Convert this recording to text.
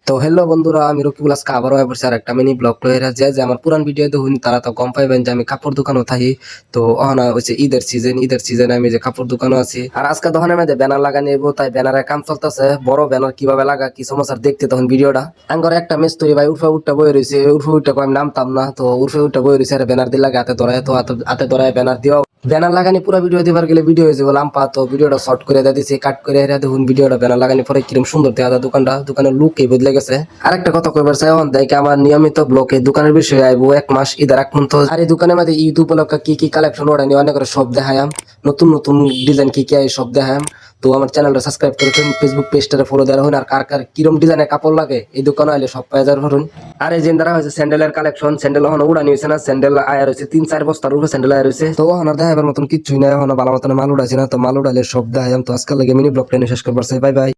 তো হ্যালো বন্ধুরা, আমি রকিবুল আজকে আবারও বলছি আর একটা মিনি ব্লগ লইরা যে আমার পুরান ভিডিও দেখুন তারা তো কম পাইবেন যে আমি কাপড় দোকানও থাকি। তো অহনা হচ্ছে ঈদের সিজনে আমি যে কাপড় দোকানও আছি। আর আজকে দোকানের মধ্যে ব্যানার লাগানি হইব, তাই ব্যানারের কাম চলতেছে। বড় ব্যানার কিভাবে লাগা কি সমস্যা দেখতে তখন ভিডিওটা আঙ্গর একটা মিস্ত্রি ভাই উঠে উঠটা বই রয়েছে, উঠে উঠটা আমি নামতাম না, তো উঠে উঠটা বই রয়েছে আর ব্যানার দিয়ে লাগে হাতে ধরায়, তো হাতে ধরায় ব্যানার দিও। ব্যানার লাগানি পুরো ভিডিও দিবার গেলে ভিডিও হয়ে যাবে লাম্পা, তো ভিডিওটা শর্ট করে দিয়ে দিছি, কাট করে দেখুন ভিডিওটা ব্যানার লাগানি পরে কিরকম সুন্দর দেখা যায় দোকানের লুক এই বদলে গেছে। আরেকটা কথা কইবার চাই, এখন দেখে আমার নিয়মিত ব্লকে দোকানের বিষয়ে আইবো 1 মাস ঈদের আগ পর্যন্ত। আর এই দোকানের মধ্যে ঈদ উপলক্ষে কি কি কালেকশন ওরা নিয়ে অনেক সব দেখায়াম, নতুন নতুন ডিজাইন কি কি সব দেখায়াম। তো আমার চ্যানেলটা সাবস্ক্রাইব করে ফেসবুক পেজটা ফলো দেওয়া হন। আর কার কার কিরম ডিজাইনের কাপড় লাগে এই দোকানে আইলে সব পাওয়া যাবে হরুন। আর এই যে দ্বারা হয়েছে স্যান্ডেলের কালেকশন, স্যান্ডেল এখন উড়ানি হয়েছে না, স্যান্ডেল আয়া রয়েছে 3-4 বস্তার উপরে স্যান্ডেল আয়া রয়েছে। তো এখন আর দেখাবার মতন কিচ্ছুই নাই, এখন ভালো মতন মাল উড়াইছে না, তো মাল উড়াইলে সব দেখাম। তো আজকাল লাগে মিনি ব্লগটা নিয়ে শেষ করবার চাই, বাই বাই।